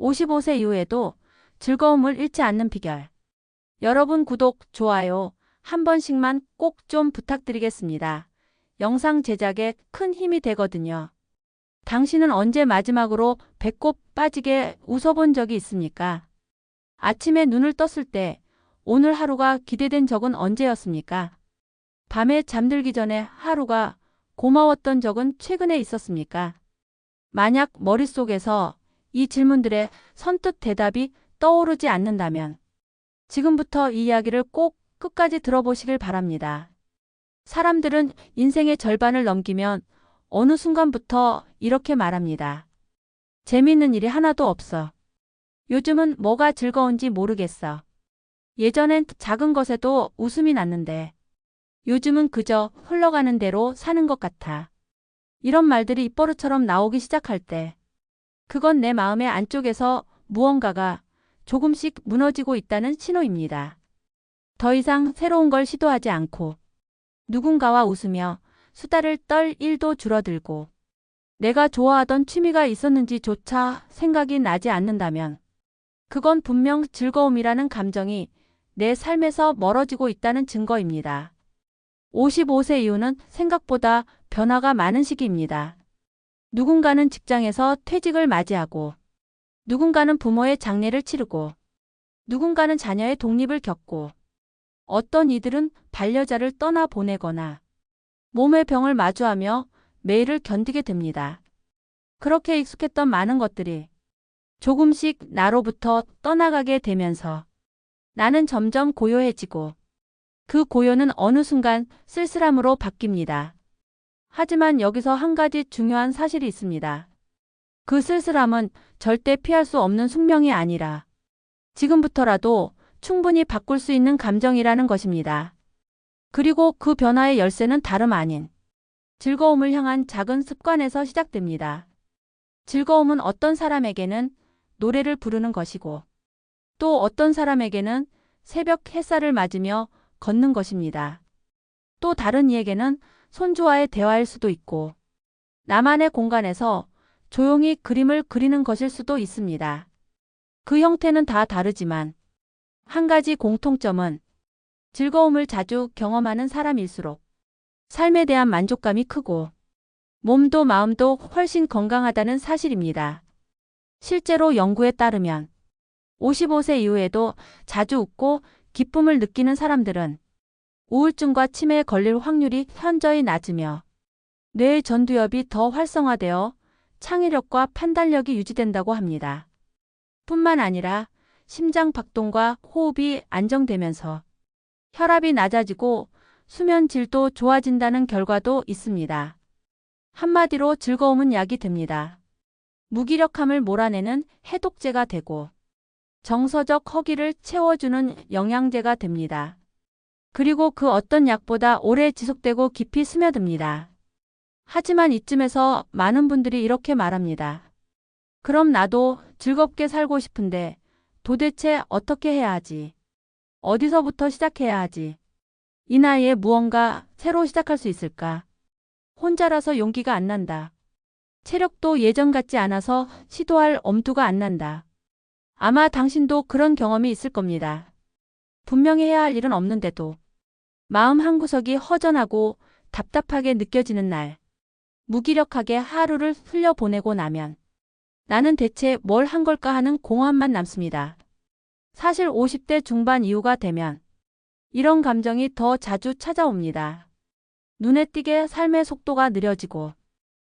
55세 이후에도 즐거움을 잃지 않는 비결. 여러분 구독, 좋아요 한 번씩만 꼭 좀 부탁드리겠습니다. 영상 제작에 큰 힘이 되거든요. 당신은 언제 마지막으로 배꼽 빠지게 웃어본 적이 있습니까? 아침에 눈을 떴을 때 오늘 하루가 기대된 적은 언제였습니까? 밤에 잠들기 전에 하루가 고마웠던 적은 최근에 있었습니까? 만약 머릿속에서 이 질문들에 선뜻 대답이 떠오르지 않는다면 지금부터 이 이야기를 꼭 끝까지 들어보시길 바랍니다. 사람들은 인생의 절반을 넘기면 어느 순간부터 이렇게 말합니다. 재미있는 일이 하나도 없어. 요즘은 뭐가 즐거운지 모르겠어. 예전엔 작은 것에도 웃음이 났는데 요즘은 그저 흘러가는 대로 사는 것 같아. 이런 말들이 입버릇처럼 나오기 시작할 때 그건 내 마음의 안쪽에서 무언가가 조금씩 무너지고 있다는 신호입니다. 더 이상 새로운 걸 시도하지 않고 누군가와 웃으며 수다를 떨 일도 줄어들고 내가 좋아하던 취미가 있었는지조차 생각이 나지 않는다면 그건 분명 즐거움이라는 감정이 내 삶에서 멀어지고 있다는 증거입니다. 55세 이후는 생각보다 변화가 많은 시기입니다. 누군가는 직장에서 퇴직을 맞이하고 누군가는 부모의 장례를 치르고 누군가는 자녀의 독립을 겪고 어떤 이들은 반려자를 떠나보내거나 몸의 병을 마주하며 매일을 견디게 됩니다. 그렇게 익숙했던 많은 것들이 조금씩 나로부터 떠나가게 되면서 나는 점점 고요해지고 그 고요는 어느 순간 쓸쓸함으로 바뀝니다. 하지만 여기서 한 가지 중요한 사실이 있습니다. 그 쓸쓸함은 절대 피할 수 없는 숙명이 아니라 지금부터라도 충분히 바꿀 수 있는 감정이라는 것입니다. 그리고 그 변화의 열쇠는 다름 아닌 즐거움을 향한 작은 습관에서 시작됩니다. 즐거움은 어떤 사람에게는 노래를 부르는 것이고 또 어떤 사람에게는 새벽 햇살을 맞으며 걷는 것입니다. 또 다른 이에게는 손주와의 대화일 수도 있고 나만의 공간에서 조용히 그림을 그리는 것일 수도 있습니다. 그 형태는 다 다르지만 한 가지 공통점은 즐거움을 자주 경험하는 사람일수록 삶에 대한 만족감이 크고 몸도 마음도 훨씬 건강하다는 사실입니다. 실제로 연구에 따르면 55세 이후에도 자주 웃고 기쁨을 느끼는 사람들은 우울증과 치매에 걸릴 확률이 현저히 낮으며 뇌의 전두엽이 더 활성화되어 창의력과 판단력이 유지된다고 합니다. 뿐만 아니라 심장 박동과 호흡이 안정되면서 혈압이 낮아지고 수면 질도 좋아진다는 결과도 있습니다. 한마디로 즐거움은 약이 됩니다. 무기력함을 몰아내는 해독제가 되고 정서적 허기를 채워주는 영양제가 됩니다. 그리고 그 어떤 약보다 오래 지속되고 깊이 스며듭니다. 하지만 이쯤에서 많은 분들이 이렇게 말합니다. 그럼 나도 즐겁게 살고 싶은데 도대체 어떻게 해야 하지? 어디서부터 시작해야 하지? 이 나이에 무언가 새로 시작할 수 있을까? 혼자라서 용기가 안 난다. 체력도 예전 같지 않아서 시도할 엄두가 안 난다. 아마 당신도 그런 경험이 있을 겁니다. 분명히 해야 할 일은 없는데도 마음 한구석이 허전하고 답답하게 느껴지는 날, 무기력하게 하루를 흘려보내고 나면 나는 대체 뭘 한 걸까 하는 공허함만 남습니다. 사실 50대 중반 이후가 되면 이런 감정이 더 자주 찾아옵니다. 눈에 띄게 삶의 속도가 느려지고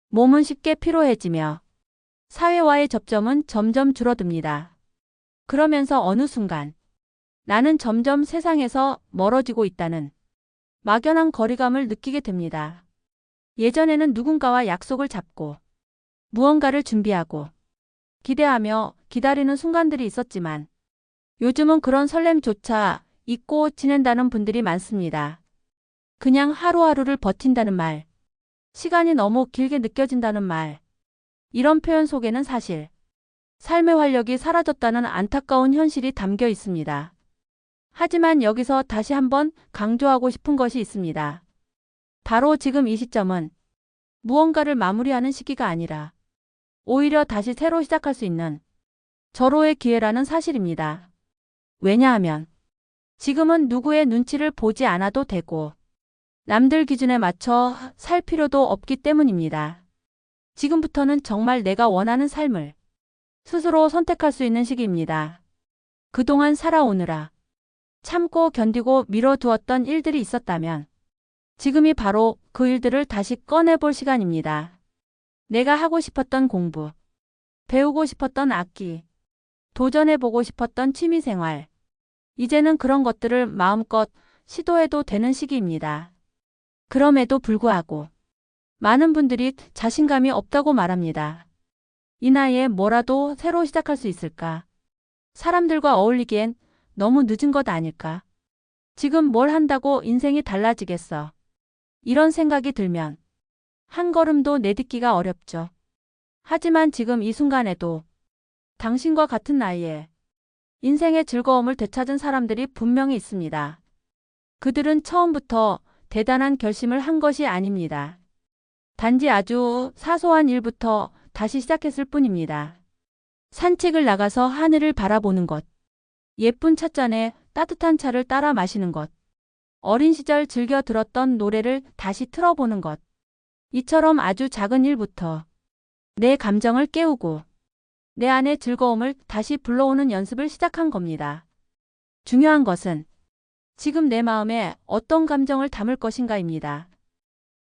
몸은 쉽게 피로해지며 사회와의 접점은 점점 줄어듭니다. 그러면서 어느 순간 나는 점점 세상에서 멀어지고 있다는 막연한 거리감을 느끼게 됩니다. 예전에는 누군가와 약속을 잡고 무언가를 준비하고 기대하며 기다리는 순간들이 있었지만 요즘은 그런 설렘조차 잊고 지낸다는 분들이 많습니다. 그냥 하루하루를 버틴다는 말, 시간이 너무 길게 느껴진다는 말, 이런 표현 속에는 사실 삶의 활력이 사라졌다는 안타까운 현실이 담겨 있습니다. 하지만 여기서 다시 한번 강조하고 싶은 것이 있습니다. 바로 지금 이 시점은 무언가를 마무리하는 시기가 아니라 오히려 다시 새로 시작할 수 있는 절호의 기회라는 사실입니다. 왜냐하면 지금은 누구의 눈치를 보지 않아도 되고 남들 기준에 맞춰 살 필요도 없기 때문입니다. 지금부터는 정말 내가 원하는 삶을 스스로 선택할 수 있는 시기입니다. 그동안 살아오느라 참고 견디고 미뤄두었던 일들이 있었다면 지금이 바로 그 일들을 다시 꺼내볼 시간입니다. 내가 하고 싶었던 공부, 배우고 싶었던 악기, 도전해보고 싶었던 취미생활, 이제는 그런 것들을 마음껏 시도해도 되는 시기입니다. 그럼에도 불구하고 많은 분들이 자신감이 없다고 말합니다. 이 나이에 뭐라도 새로 시작할 수 있을까? 사람들과 어울리기엔 너무 늦은 것 아닐까? 지금 뭘 한다고 인생이 달라지겠어? 이런 생각이 들면 한 걸음도 내딛기가 어렵죠. 하지만 지금 이 순간에도 당신과 같은 나이에 인생의 즐거움을 되찾은 사람들이 분명히 있습니다. 그들은 처음부터 대단한 결심을 한 것이 아닙니다. 단지 아주 사소한 일부터 다시 시작했을 뿐입니다. 산책을 나가서 하늘을 바라보는 것, 예쁜 찻잔에 따뜻한 차를 따라 마시는 것, 어린 시절 즐겨 들었던 노래를 다시 틀어보는 것, 이처럼 아주 작은 일부터 내 감정을 깨우고 내 안의 즐거움을 다시 불러오는 연습을 시작한 겁니다. 중요한 것은 지금 내 마음에 어떤 감정을 담을 것인가입니다.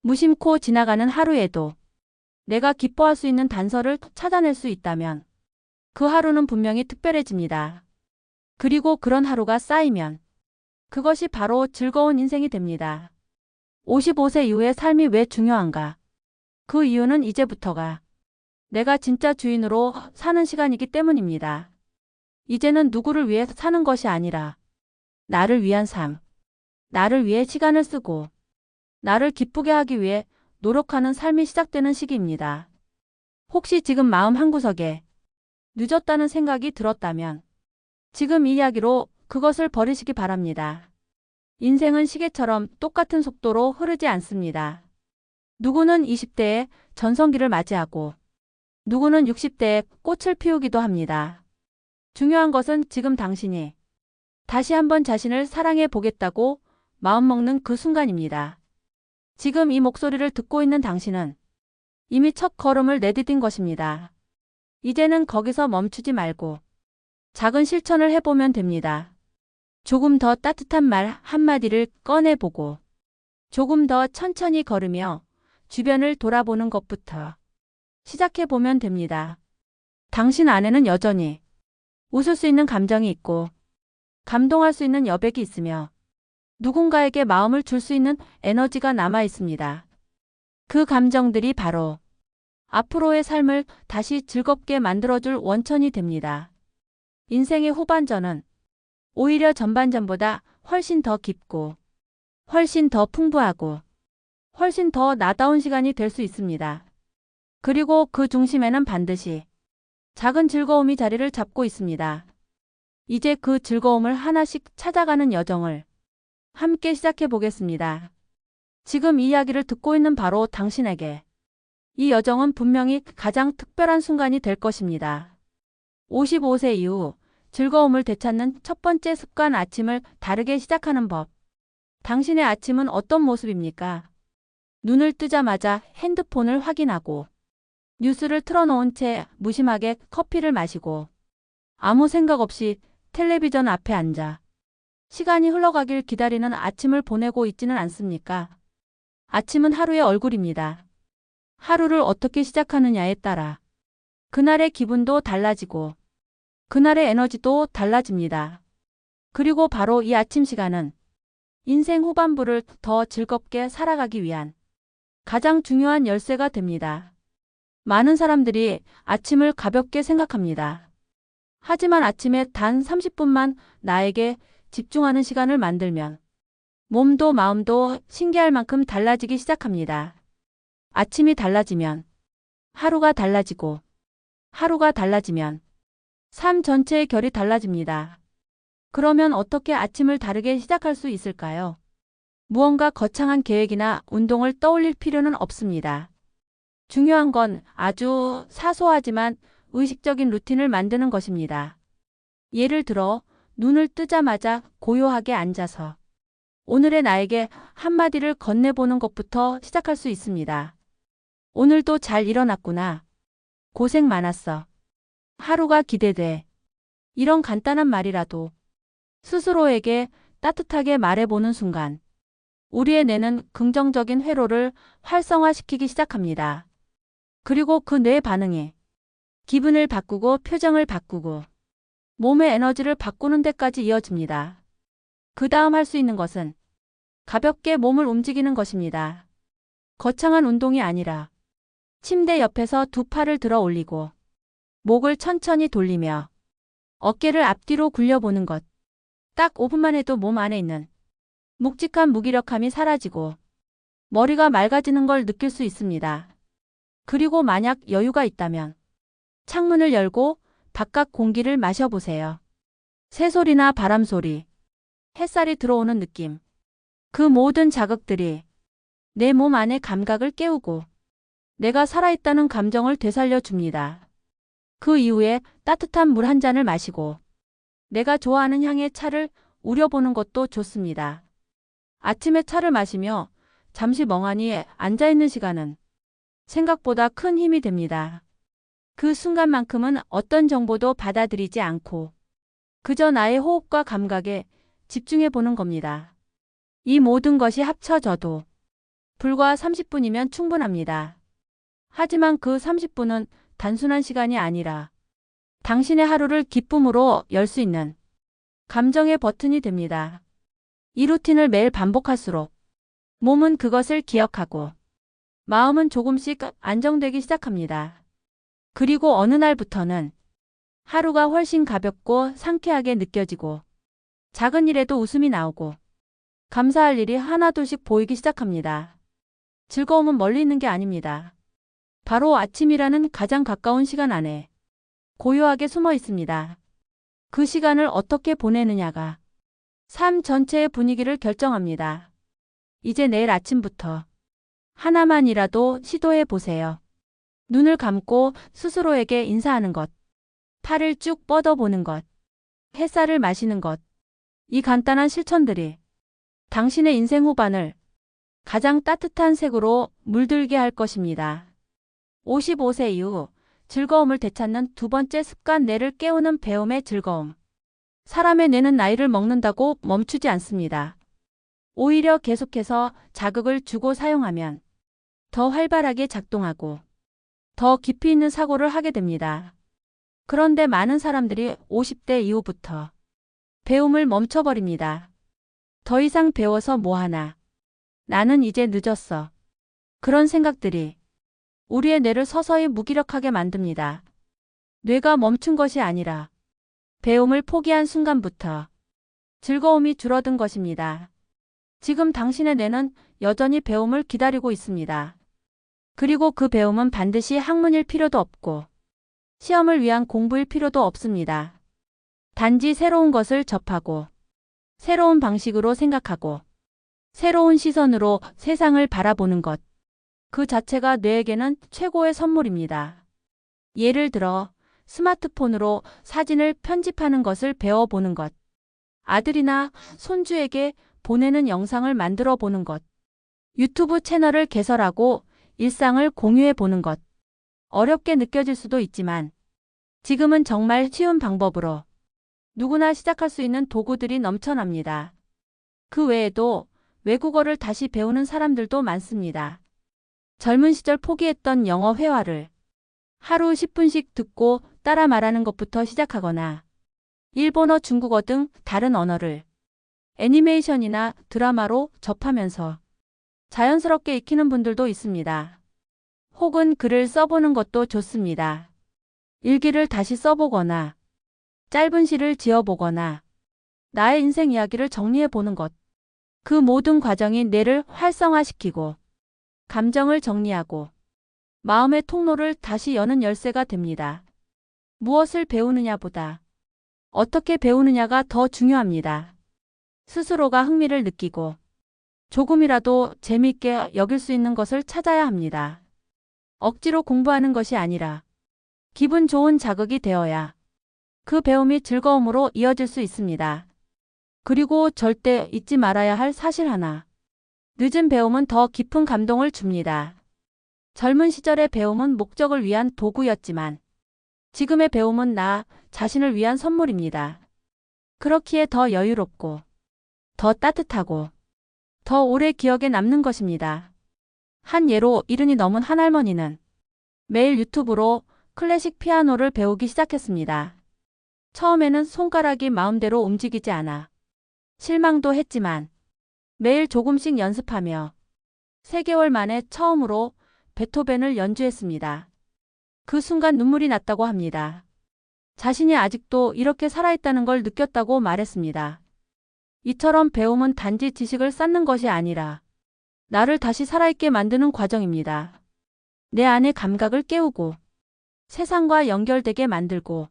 무심코 지나가는 하루에도 내가 기뻐할 수 있는 단서를 찾아낼 수 있다면 그 하루는 분명히 특별해집니다. 그리고 그런 하루가 쌓이면 그것이 바로 즐거운 인생이 됩니다. 55세 이후의 삶이 왜 중요한가? 그 이유는 이제부터가 내가 진짜 주인으로 사는 시간이기 때문입니다. 이제는 누구를 위해 사는 것이 아니라 나를 위한 삶, 나를 위해 시간을 쓰고 나를 기쁘게 하기 위해 노력하는 삶이 시작되는 시기입니다. 혹시 지금 마음 한구석에 늦었다는 생각이 들었다면 지금 이 이야기로 그것을 버리시기 바랍니다. 인생은 시계처럼 똑같은 속도로 흐르지 않습니다. 누구는 20대에 전성기를 맞이하고 누구는 60대에 꽃을 피우기도 합니다. 중요한 것은 지금 당신이 다시 한번 자신을 사랑해 보겠다고 마음먹는 그 순간입니다. 지금 이 목소리를 듣고 있는 당신은 이미 첫 걸음을 내디딘 것입니다. 이제는 거기서 멈추지 말고 작은 실천을 해보면 됩니다. 조금 더 따뜻한 말 한마디를 꺼내보고 조금 더 천천히 걸으며 주변을 돌아보는 것부터 시작해보면 됩니다. 당신 안에는 여전히 웃을 수 있는 감정이 있고 감동할 수 있는 여백이 있으며 누군가에게 마음을 줄 수 있는 에너지가 남아 있습니다. 그 감정들이 바로 앞으로의 삶을 다시 즐겁게 만들어줄 원천이 됩니다. 인생의 후반전은 오히려 전반전보다 훨씬 더 깊고 훨씬 더 풍부하고 훨씬 더 나다운 시간이 될 수 있습니다. 그리고 그 중심에는 반드시 작은 즐거움이 자리를 잡고 있습니다. 이제 그 즐거움을 하나씩 찾아가는 여정을 함께 시작해 보겠습니다. 지금 이 이야기를 듣고 있는 바로 당신에게 이 여정은 분명히 가장 특별한 순간이 될 것입니다. 55세 이후 즐거움을 되찾는 첫 번째 습관, 아침을 다르게 시작하는 법. 당신의 아침은 어떤 모습입니까? 눈을 뜨자마자 핸드폰을 확인하고 뉴스를 틀어놓은 채 무심하게 커피를 마시고 아무 생각 없이 텔레비전 앞에 앉아 시간이 흘러가길 기다리는 아침을 보내고 있지는 않습니까? 아침은 하루의 얼굴입니다. 하루를 어떻게 시작하느냐에 따라 그날의 기분도 달라지고 그날의 에너지도 달라집니다. 그리고 바로 이 아침 시간은 인생 후반부를 더 즐겁게 살아가기 위한 가장 중요한 열쇠가 됩니다. 많은 사람들이 아침을 가볍게 생각합니다. 하지만 아침에 단 30분만 나에게 집중하는 시간을 만들면 몸도 마음도 신기할 만큼 달라지기 시작합니다. 아침이 달라지면 하루가 달라지고 하루가 달라지면 삶 전체의 결이 달라집니다. 그러면 어떻게 아침을 다르게 시작할 수 있을까요? 무언가 거창한 계획이나 운동을 떠올릴 필요는 없습니다. 중요한 건 아주 사소하지만 의식적인 루틴을 만드는 것입니다. 예를 들어, 눈을 뜨자마자 고요하게 앉아서 오늘의 나에게 한마디를 건네보는 것부터 시작할 수 있습니다. 오늘도 잘 일어났구나. 고생 많았어. 하루가 기대돼. 이런 간단한 말이라도 스스로에게 따뜻하게 말해보는 순간 우리의 뇌는 긍정적인 회로를 활성화시키기 시작합니다. 그리고 그 뇌의 반응이 기분을 바꾸고 표정을 바꾸고 몸의 에너지를 바꾸는 데까지 이어집니다. 그 다음 할 수 있는 것은 가볍게 몸을 움직이는 것입니다. 거창한 운동이 아니라 침대 옆에서 두 팔을 들어 올리고 목을 천천히 돌리며 어깨를 앞뒤로 굴려보는 것. 딱 5분만 해도 몸 안에 있는 묵직한 무기력함이 사라지고 머리가 맑아지는 걸 느낄 수 있습니다. 그리고 만약 여유가 있다면 창문을 열고 바깥 공기를 마셔보세요. 새소리나 바람소리, 햇살이 들어오는 느낌. 그 모든 자극들이 내 몸 안의 감각을 깨우고 내가 살아있다는 감정을 되살려 줍니다. 그 이후에 따뜻한 물 한 잔을 마시고 내가 좋아하는 향의 차를 우려보는 것도 좋습니다. 아침에 차를 마시며 잠시 멍하니 앉아있는 시간은 생각보다 큰 힘이 됩니다. 그 순간만큼은 어떤 정보도 받아들이지 않고 그저 나의 호흡과 감각에 집중해 보는 겁니다. 이 모든 것이 합쳐져도 불과 30분이면 충분합니다. 하지만 그 30분은 단순한 시간이 아니라 당신의 하루를 기쁨으로 열 수 있는 감정의 버튼이 됩니다. 이 루틴을 매일 반복할수록 몸은 그것을 기억하고 마음은 조금씩 안정되기 시작합니다. 그리고 어느 날부터는 하루가 훨씬 가볍고 상쾌하게 느껴지고 작은 일에도 웃음이 나오고 감사할 일이 하나둘씩 보이기 시작합니다. 즐거움은 멀리 있는 게 아닙니다. 바로 아침이라는 가장 가까운 시간 안에 고요하게 숨어 있습니다. 그 시간을 어떻게 보내느냐가 삶 전체의 분위기를 결정합니다. 이제 내일 아침부터 하나만이라도 시도해 보세요. 눈을 감고 스스로에게 인사하는 것, 팔을 쭉 뻗어보는 것, 햇살을 마시는 것. 이 간단한 실천들이 당신의 인생 후반을 가장 따뜻한 색으로 물들게 할 것입니다. 55세 이후 즐거움을 되찾는 두 번째 습관, 뇌를 깨우는 배움의 즐거움. 사람의 뇌는 나이를 먹는다고 멈추지 않습니다. 오히려 계속해서 자극을 주고 사용하면 더 활발하게 작동하고 더 깊이 있는 사고를 하게 됩니다. 그런데 많은 사람들이 50대 이후부터 배움을 멈춰버립니다. 더 이상 배워서 뭐하나. 나는 이제 늦었어. 그런 생각들이 우리의 뇌를 서서히 무기력하게 만듭니다. 뇌가 멈춘 것이 아니라 배움을 포기한 순간부터 즐거움이 줄어든 것입니다. 지금 당신의 뇌는 여전히 배움을 기다리고 있습니다. 그리고 그 배움은 반드시 학문일 필요도 없고 시험을 위한 공부일 필요도 없습니다. 단지 새로운 것을 접하고 새로운 방식으로 생각하고 새로운 시선으로 세상을 바라보는 것. 그 자체가 뇌에게는 최고의 선물입니다. 예를 들어 스마트폰으로 사진을 편집하는 것을 배워보는 것. 아들이나 손주에게 보내는 영상을 만들어 보는 것. 유튜브 채널을 개설하고 일상을 공유해 보는 것. 어렵게 느껴질 수도 있지만 지금은 정말 쉬운 방법으로 누구나 시작할 수 있는 도구들이 넘쳐납니다. 그 외에도 외국어를 다시 배우는 사람들도 많습니다. 젊은 시절 포기했던 영어 회화를 하루 10분씩 듣고 따라 말하는 것부터 시작하거나 일본어, 중국어 등 다른 언어를 애니메이션이나 드라마로 접하면서 자연스럽게 익히는 분들도 있습니다. 혹은 글을 써보는 것도 좋습니다. 일기를 다시 써보거나 짧은 시를 지어보거나 나의 인생 이야기를 정리해보는 것. 그 모든 과정이 뇌를 활성화시키고 감정을 정리하고 마음의 통로를 다시 여는 열쇠가 됩니다. 무엇을 배우느냐보다 어떻게 배우느냐가 더 중요합니다. 스스로가 흥미를 느끼고 조금이라도 재미있게 여길 수 있는 것을 찾아야 합니다. 억지로 공부하는 것이 아니라 기분 좋은 자극이 되어야 그 배움이 즐거움으로 이어질 수 있습니다. 그리고 절대 잊지 말아야 할 사실 하나. 늦은 배움은 더 깊은 감동을 줍니다. 젊은 시절의 배움은 목적을 위한 도구였지만 지금의 배움은 나 자신을 위한 선물입니다. 그렇기에 더 여유롭고 더 따뜻하고 더 오래 기억에 남는 것입니다. 한 예로 70이 넘은 한 할머니는 매일 유튜브로 클래식 피아노를 배우기 시작했습니다. 처음에는 손가락이 마음대로 움직이지 않아 실망도 했지만 매일 조금씩 연습하며 3개월 만에 처음으로 베토벤을 연주했습니다. 그 순간 눈물이 났다고 합니다. 자신이 아직도 이렇게 살아있다는 걸 느꼈다고 말했습니다. 이처럼 배움은 단지 지식을 쌓는 것이 아니라 나를 다시 살아있게 만드는 과정입니다. 내 안의 감각을 깨우고 세상과 연결되게 만들고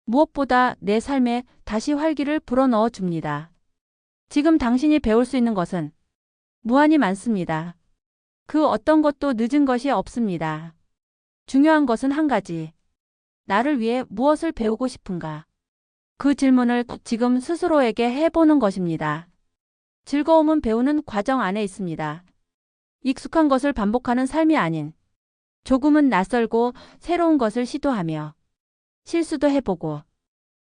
무엇보다 내 삶에 다시 활기를 불어넣어 줍니다. 지금 당신이 배울 수 있는 것은 무한히 많습니다. 그 어떤 것도 늦은 것이 없습니다. 중요한 것은 한 가지. 나를 위해 무엇을 배우고 싶은가? 그 질문을 지금 스스로에게 해보는 것입니다. 즐거움은 배우는 과정 안에 있습니다. 익숙한 것을 반복하는 삶이 아닌 조금은 낯설고 새로운 것을 시도하며 실수도 해보고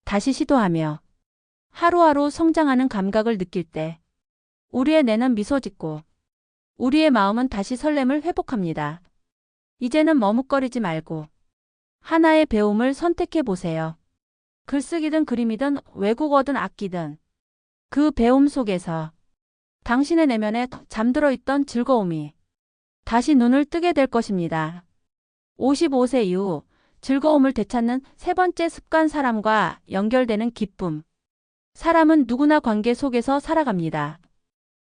다시 시도하며 하루하루 성장하는 감각을 느낄 때 우리의 뇌는 미소 짓고 우리의 마음은 다시 설렘을 회복합니다. 이제는 머뭇거리지 말고 하나의 배움을 선택해 보세요. 글쓰기든 그림이든 외국어든 악기든 그 배움 속에서 당신의 내면에 잠들어 있던 즐거움이 다시 눈을 뜨게 될 것입니다. 55세 이후 즐거움을 되찾는 세 번째 습관, 사람과 연결되는 기쁨. 사람은 누구나 관계 속에서 살아갑니다.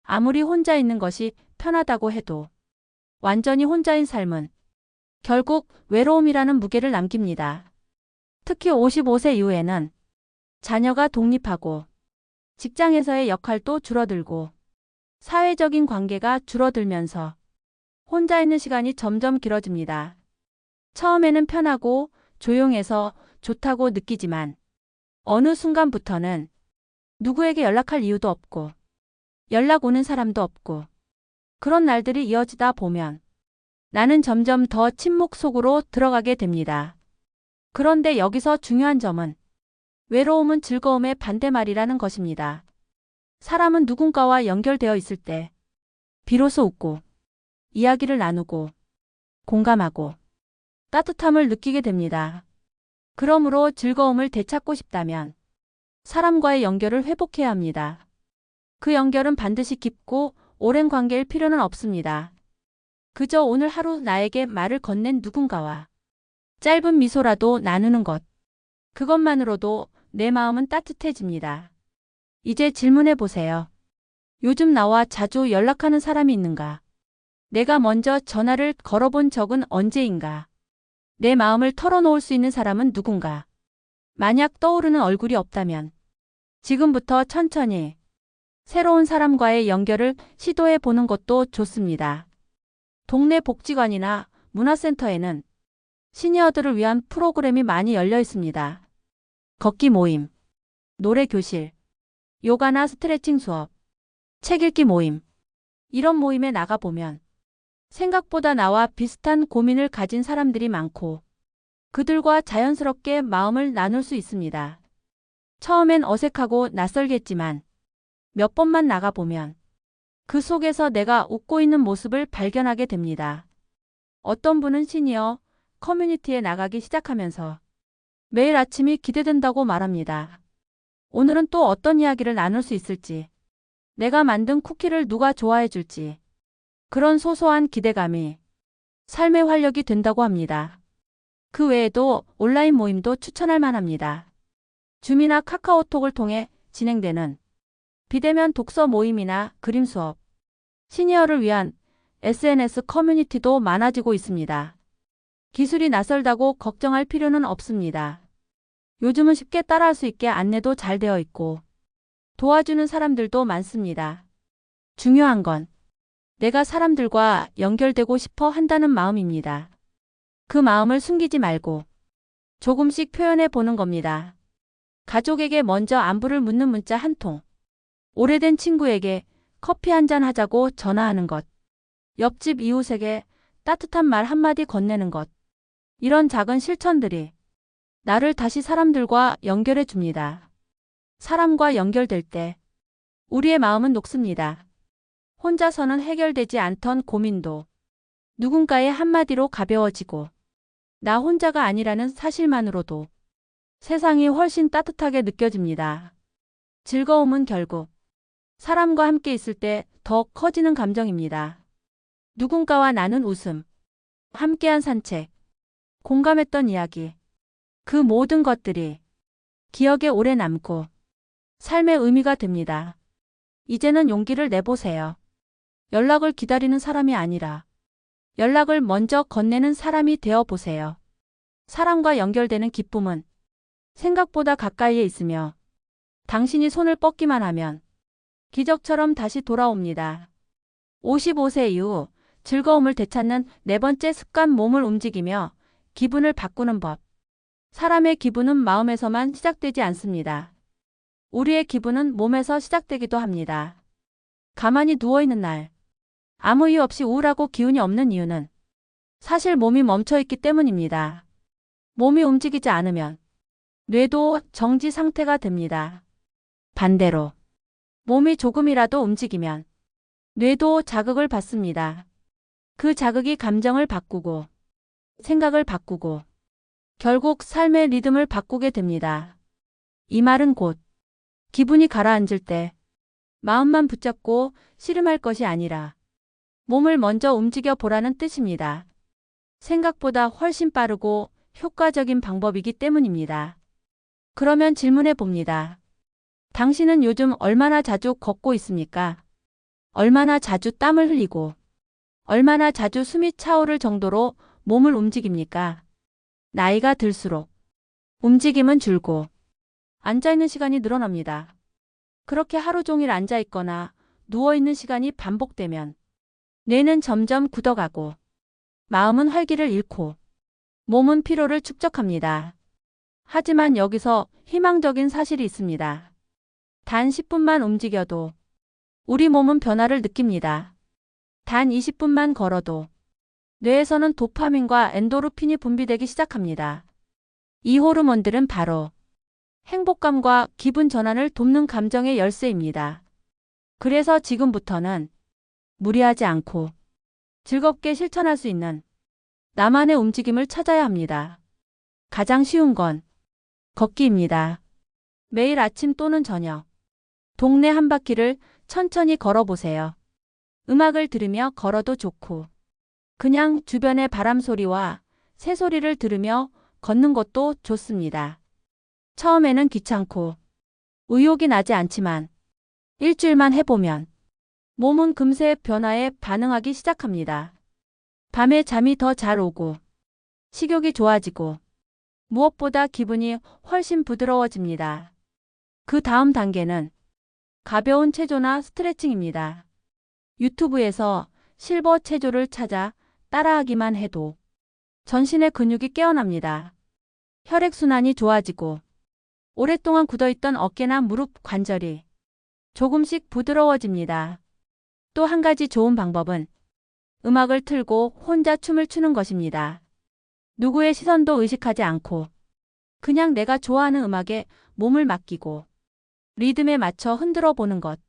아무리 혼자 있는 것이 편하다고 해도 완전히 혼자인 삶은 결국 외로움이라는 무게를 남깁니다. 특히 55세 이후에는 자녀가 독립하고 직장에서의 역할도 줄어들고 사회적인 관계가 줄어들면서 혼자 있는 시간이 점점 길어집니다. 처음에는 편하고 조용해서 좋다고 느끼지만 어느 순간부터는 누구에게 연락할 이유도 없고 연락 오는 사람도 없고 그런 날들이 이어지다 보면 나는 점점 더 침묵 속으로 들어가게 됩니다. 그런데 여기서 중요한 점은 외로움은 즐거움의 반대말이라는 것입니다. 사람은 누군가와 연결되어 있을 때 비로소 웃고 이야기를 나누고 공감하고 따뜻함을 느끼게 됩니다. 그러므로 즐거움을 되찾고 싶다면 사람과의 연결을 회복해야 합니다. 그 연결은 반드시 깊고 오랜 관계일 필요는 없습니다. 그저 오늘 하루 나에게 말을 건넨 누군가와 짧은 미소라도 나누는 것. 그것만으로도 내 마음은 따뜻해집니다. 이제 질문해 보세요. 요즘 나와 자주 연락하는 사람이 있는가? 내가 먼저 전화를 걸어본 적은 언제인가? 내 마음을 털어놓을 수 있는 사람은 누군가? 만약 떠오르는 얼굴이 없다면 지금부터 천천히 새로운 사람과의 연결을 시도해 보는 것도 좋습니다. 동네 복지관이나 문화센터에는 시니어들을 위한 프로그램이 많이 열려 있습니다. 걷기 모임, 노래 교실, 요가나 스트레칭 수업, 책 읽기 모임. 이런 모임에 나가보면 생각보다 나와 비슷한 고민을 가진 사람들이 많고 그들과 자연스럽게 마음을 나눌 수 있습니다. 처음엔 어색하고 낯설겠지만 몇 번만 나가보면 그 속에서 내가 웃고 있는 모습을 발견하게 됩니다. 어떤 분은 시니어 커뮤니티에 나가기 시작하면서 매일 아침이 기대된다고 말합니다. 오늘은 또 어떤 이야기를 나눌 수 있을지, 내가 만든 쿠키를 누가 좋아해 줄지, 그런 소소한 기대감이 삶의 활력이 된다고 합니다. 그 외에도 온라인 모임도 추천할 만합니다. 줌이나 카카오톡을 통해 진행되는 비대면 독서 모임이나 그림 수업, 시니어를 위한 SNS 커뮤니티도 많아지고 있습니다. 기술이 낯설다고 걱정할 필요는 없습니다. 요즘은 쉽게 따라할 수 있게 안내도 잘 되어 있고 도와주는 사람들도 많습니다. 중요한 건 내가 사람들과 연결되고 싶어 한다는 마음입니다. 그 마음을 숨기지 말고 조금씩 표현해 보는 겁니다. 가족에게 먼저 안부를 묻는 문자 한 통. 오래된 친구에게 커피 한잔 하자고 전화하는 것. 옆집 이웃에게 따뜻한 말 한마디 건네는 것. 이런 작은 실천들이 나를 다시 사람들과 연결해 줍니다. 사람과 연결될 때 우리의 마음은 녹습니다. 혼자서는 해결되지 않던 고민도 누군가의 한마디로 가벼워지고 나 혼자가 아니라는 사실만으로도 세상이 훨씬 따뜻하게 느껴집니다. 즐거움은 결국 사람과 함께 있을 때 더 커지는 감정입니다. 누군가와 나눈 웃음, 함께한 산책, 공감했던 이야기, 그 모든 것들이 기억에 오래 남고 삶의 의미가 됩니다. 이제는 용기를 내보세요. 연락을 기다리는 사람이 아니라 연락을 먼저 건네는 사람이 되어 보세요. 사람과 연결되는 기쁨은 생각보다 가까이에 있으며 당신이 손을 뻗기만 하면 기적처럼 다시 돌아옵니다. 55세 이후 즐거움을 되찾는 네 번째 습관, 몸을 움직이며 기분을 바꾸는 법. 사람의 기분은 마음에서만 시작되지 않습니다. 우리의 기분은 몸에서 시작되기도 합니다. 가만히 누워있는 날, 아무 이유 없이 우울하고 기운이 없는 이유는 사실 몸이 멈춰있기 때문입니다. 몸이 움직이지 않으면 뇌도 정지 상태가 됩니다. 반대로 몸이 조금이라도 움직이면 뇌도 자극을 받습니다. 그 자극이 감정을 바꾸고 생각을 바꾸고 결국 삶의 리듬을 바꾸게 됩니다. 이 말은 곧 기분이 가라앉을 때 마음만 붙잡고 씨름할 것이 아니라 몸을 먼저 움직여 보라는 뜻입니다. 생각보다 훨씬 빠르고 효과적인 방법이기 때문입니다. 그러면 질문해 봅니다. 당신은 요즘 얼마나 자주 걷고 있습니까? 얼마나 자주 땀을 흘리고 얼마나 자주 숨이 차오를 정도로 몸을 움직입니까? 나이가 들수록 움직임은 줄고 앉아있는 시간이 늘어납니다. 그렇게 하루 종일 앉아있거나 누워있는 시간이 반복되면 뇌는 점점 굳어가고 마음은 활기를 잃고 몸은 피로를 축적합니다. 하지만 여기서 희망적인 사실이 있습니다. 단 10분만 움직여도 우리 몸은 변화를 느낍니다. 단 20분만 걸어도 뇌에서는 도파민과 엔도르핀이 분비되기 시작합니다. 이 호르몬들은 바로 행복감과 기분 전환을 돕는 감정의 열쇠입니다. 그래서 지금부터는 무리하지 않고 즐겁게 실천할 수 있는 나만의 움직임을 찾아야 합니다. 가장 쉬운 건 걷기입니다. 매일 아침 또는 저녁 동네 한 바퀴를 천천히 걸어보세요. 음악을 들으며 걸어도 좋고 그냥 주변의 바람 소리와 새 소리를 들으며 걷는 것도 좋습니다. 처음에는 귀찮고 의욕이 나지 않지만 일주일만 해보면 몸은 금세 변화에 반응하기 시작합니다. 밤에 잠이 더 잘 오고 식욕이 좋아지고 무엇보다 기분이 훨씬 부드러워집니다. 그 다음 단계는 가벼운 체조나 스트레칭입니다. 유튜브에서 실버 체조를 찾아 따라하기만 해도 전신의 근육이 깨어납니다. 혈액순환이 좋아지고 오랫동안 굳어있던 어깨나 무릎 관절이 조금씩 부드러워집니다. 또 한 가지 좋은 방법은 음악을 틀고 혼자 춤을 추는 것입니다. 누구의 시선도 의식하지 않고 그냥 내가 좋아하는 음악에 몸을 맡기고 리듬에 맞춰 흔들어 보는 것.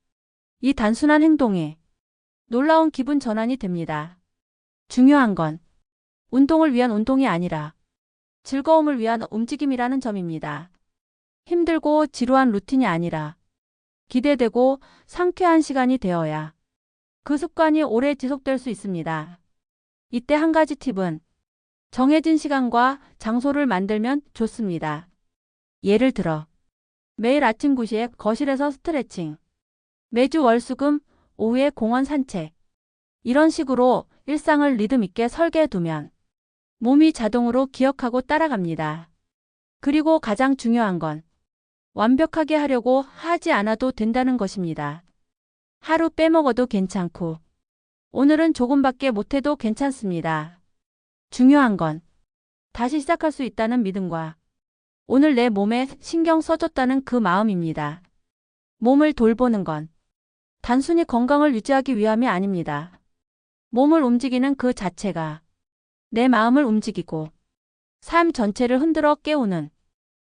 이 단순한 행동에 놀라운 기분 전환이 됩니다. 중요한 건 운동을 위한 운동이 아니라 즐거움을 위한 움직임이라는 점입니다. 힘들고 지루한 루틴이 아니라 기대되고 상쾌한 시간이 되어야 그 습관이 오래 지속될 수 있습니다. 이때 한 가지 팁은 정해진 시간과 장소를 만들면 좋습니다. 예를 들어 매일 아침 9시에 거실에서 스트레칭, 매주 월수금 오후에 공원 산책. 이런 식으로 일상을 리듬 있게 설계해 두면 몸이 자동으로 기억하고 따라갑니다. 그리고 가장 중요한 건 완벽하게 하려고 하지 않아도 된다는 것입니다. 하루 빼먹어도 괜찮고 오늘은 조금밖에 못해도 괜찮습니다. 중요한 건 다시 시작할 수 있다는 믿음과 오늘 내 몸에 신경 써줬다는 그 마음입니다. 몸을 돌보는 건 단순히 건강을 유지하기 위함이 아닙니다. 몸을 움직이는 그 자체가 내 마음을 움직이고 삶 전체를 흔들어 깨우는